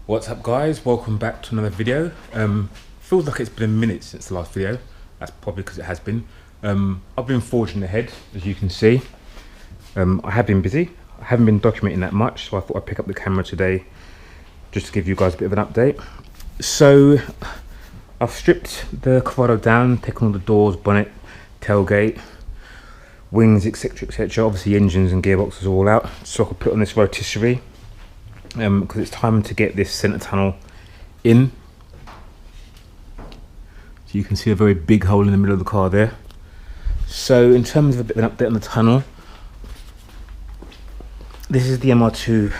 What's up guys, welcome back to another video. Feels like it's been a minute since the last video. That's probably because it has been. I've been forging ahead, as you can see. I have been busy. I haven't been documenting that much, so I thought I'd pick up the camera today just to give you guys a bit of an update. So I've stripped the Corrado down, taken all the doors, bonnet, tailgate, wings, etc, etc. Obviously engines and gearboxes are all out, so I could put on this rotisserie because it's time to get this centre tunnel in. So you can see a very big hole in the middle of the car there. So in terms of a bit of an update on the tunnel, this is the MR2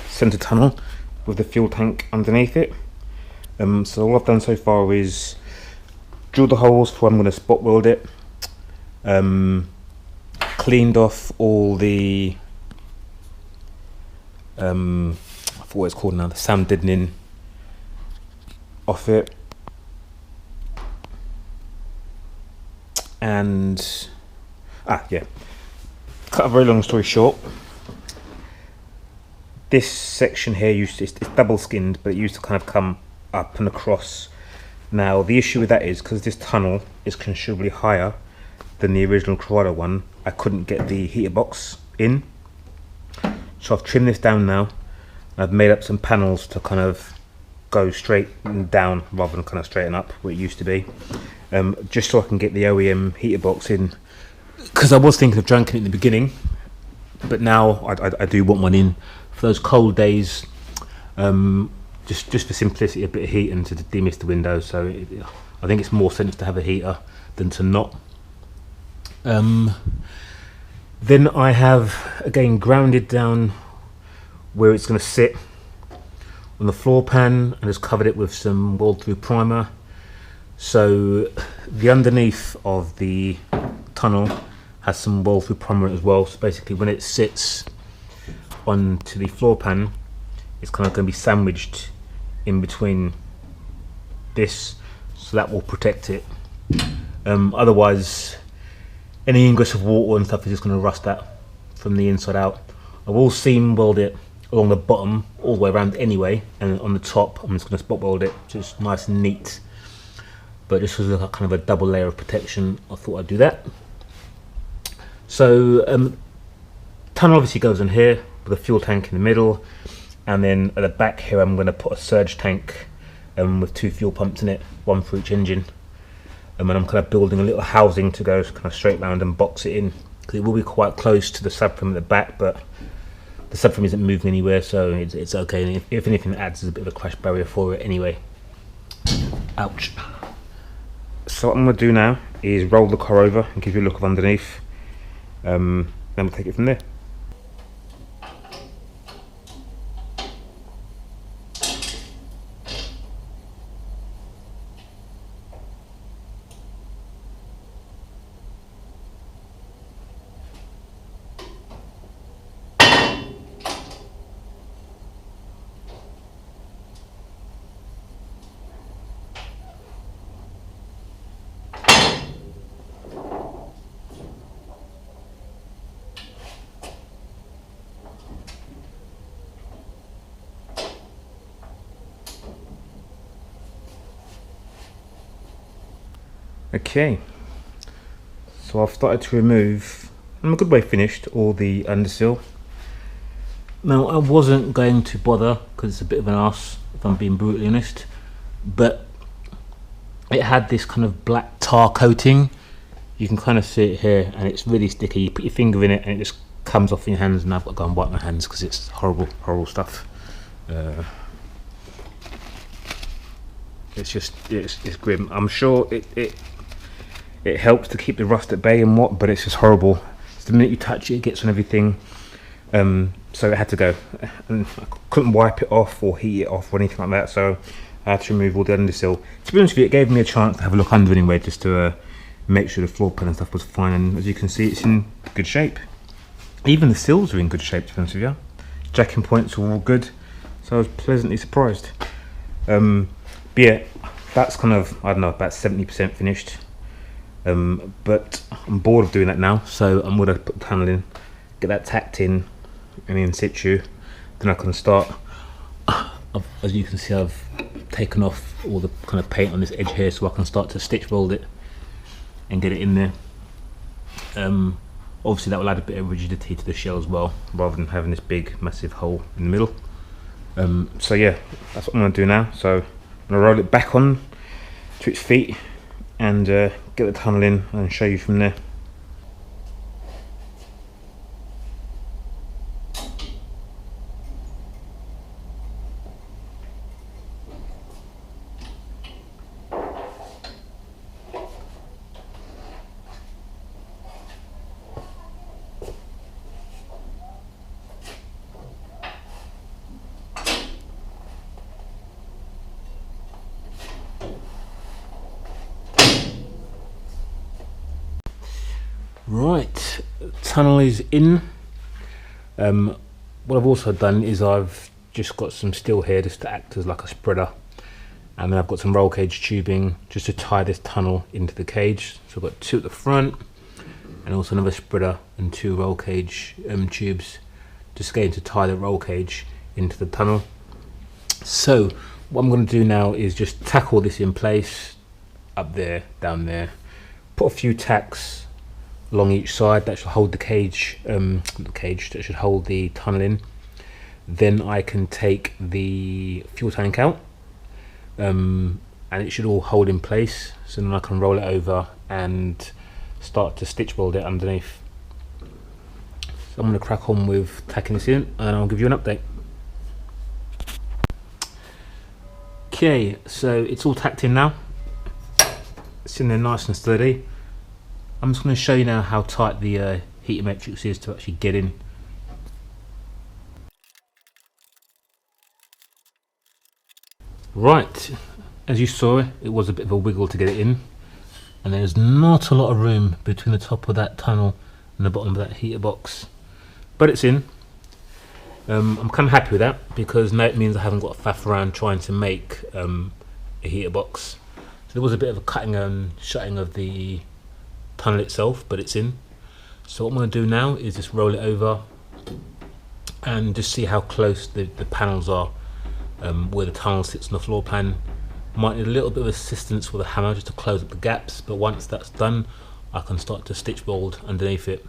centre tunnel with the fuel tank underneath it. So all I've done so far is drill the holes for I'm going to spot weld it, cleaned off all the I forgot what it's called now, the sound deadening off it, and cut a very long story short, this section here it's double skinned, but it used to kind of come up and across. Now the issue with that is because this tunnel is considerably higher than the original Corrado one, I couldn't get the heater box in, so I've trimmed this down now. I've made up some panels to kind of go straight and down rather than kind of straight and up where it used to be, just so I can get the OEM heater box in, because I was thinking of junking it in the beginning, but now I do want one in for those cold days, just for simplicity, a bit of heat and to demist the windows. So I think it's more sense to have a heater than to not. Then I have again grounded down where it's going to sit on the floor pan and just covered it with some weld through primer. So the underneath of the tunnel has some weld through primer as well, so basically when it sits onto the floor pan, it's kind of going to be sandwiched in between this, so that will protect it. Otherwise any ingress of water and stuff is just going to rust that from the inside out. I will seam weld it along the bottom all the way around anyway, and on the top I'm just going to spot weld it just nice and neat, but this was a kind of a double layer of protection. I thought I'd do that. So tunnel obviously goes in here with a fuel tank in the middle, and then at the back here I'm going to put a surge tank with 2 fuel pumps in it, 1 for each engine, and I'm kind of building a little housing to go kind of straight round and box it in, because it will be quite close to the subframe at the back, but the subframe isn't moving anywhere, so it's okay. And if anything, it adds a bit of a crash barrier for it anyway. Ouch. So what I'm going to do now is roll the car over and give you a look of underneath. Then we'll take it from there. Okay, so I've started to remove, I'm a good way finished, all the underseal. Now I wasn't going to bother because it's a bit of an arse, if I'm being brutally honest, but it had this kind of black tar coating. You can kind of see it here, and it's really sticky. You put your finger in it and it just comes off in your hands, and I've got to go and wipe my hands because it's horrible stuff. It's grim. I'm sure it helps to keep the rust at bay and but it's just horrible. So the minute you touch it, it gets on everything. So it had to go, and I couldn't wipe it off or heat it off or anything like that, so I had to remove all the underseal. To be honest with you, it gave me a chance to have a look under anyway, just to make sure the floor pan and stuff was fine, and as you can see, it's in good shape. Even the seals are in good shape, to be honest with you. Jacking points are all good, so I was pleasantly surprised. But yeah, that's kind of, I don't know, about 70% finished. But I'm bored of doing that now, so I'm going to put the panel in, get that tacked in and in situ, then I can start as you can see, I've taken off all the kind of paint on this edge here so I can start to stitch weld it and get it in there. Obviously that will add a bit of rigidity to the shell as well, rather than having this big massive hole in the middle. So yeah, that's what I'm going to do now. So I'm going to roll it back on to its feet and get the tunnel in and show you from there. Right, tunnel is in. What I've also done is I've just got some steel here just to act as like a spreader, and then I've got some roll cage tubing just to tie this tunnel into the cage. So I've got two at the front and also another spreader and two roll cage tubes just going to tie the roll cage into the tunnel. So what I'm going to do now is just tack all this in place, up there, down there, put a few tacks along each side that should hold the cage, that should hold the tunnel in. Then I can take the fuel tank out, and it should all hold in place. So then I can roll it over and start to stitch weld it underneath. So I'm going to crack on with tacking this in and I'll give you an update. Okay, so it's all tacked in now. It's in there nice and steady. I'm just going to show you now how tight the heater matrix is to actually get in. Right, as you saw, it was a bit of a wiggle to get it in, and there's not a lot of room between the top of that tunnel and the bottom of that heater box, but it's in. I'm kind of happy with that because now it means I haven't got to faff around trying to make a heater box. So there was a bit of a cutting and shutting of the tunnel itself, but it's in. So what I'm going to do now is just roll it over and just see how close the panels are, where the tunnel sits on the floor plan. Might need a little bit of assistance with a hammer just to close up the gaps, but once that's done I can start to stitch weld underneath it.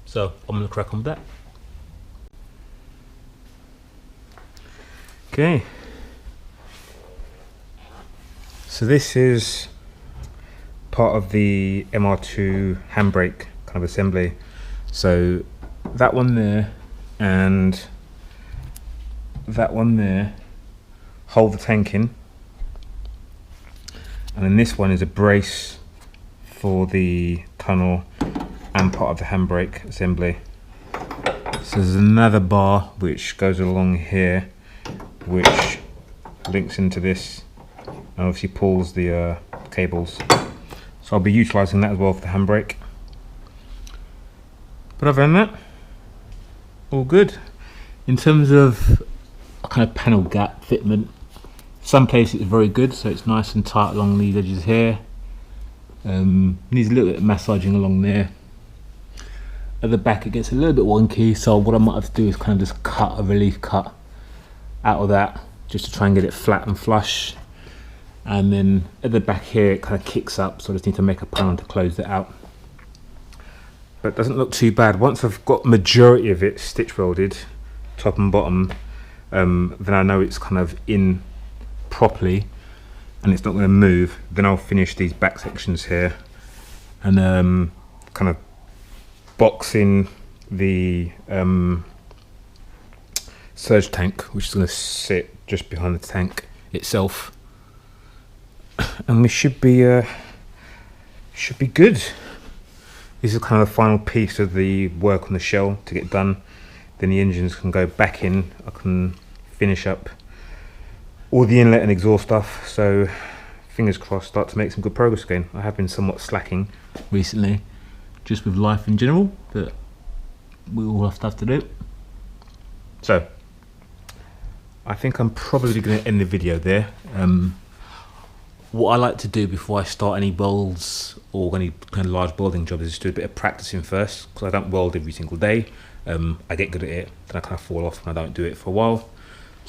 So I'm going to crack on with that. Okay, so this is part of the MR2 handbrake kind of assembly. So that one there and that one there hold the tank in, and then this one is a brace for the tunnel and part of the handbrake assembly. So there's another bar which goes along here which links into this and obviously pulls the cables. So I'll be utilising that as well for the handbrake. But other than that, all good. In terms of a kind of panel gap fitment, some places it's very good, so it's nice and tight along these edges here. Needs a little bit of massaging along there. At the back it gets a little bit wonky, so what I might have to do is kind of just cut a relief cut out of that just to try and get it flat and flush. And then at the back here it kind of kicks up, so I just need to make a panel to close it out. But it doesn't look too bad. Once I've got majority of it stitch welded, top and bottom, then I know it's kind of in properly and it's not going to move. Then I'll finish these back sections here and kind of box in the surge tank, which is going to sit just behind the tank itself, and we should be good. This is kind of the final piece of the work on the shell to get done. Then the engines can go back in. I can finish up all the inlet and exhaust stuff, so fingers crossed start to make some good progress again. I have been somewhat slacking recently just with life in general, but we all have stuff to do. So I think I'm probably going to end the video there. What I like to do before I start any builds or any kind of large building jobs is just do a bit of practicing first, because I don't weld every single day. I get good at it, then I kind of fall off and I don't do it for a while.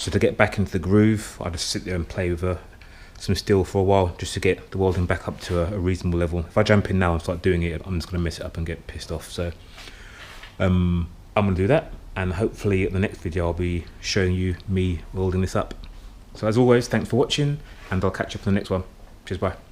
So to get back into the groove, I just sit there and play with some steel for a while, just to get the welding back up to a reasonable level. If I jump in now and start doing it, I'm just going to mess it up and get pissed off. So I'm going to do that, and hopefully at the next video I'll be showing you me welding this up. So as always, thanks for watching, and I'll catch you up in the next one. Cheers, bye.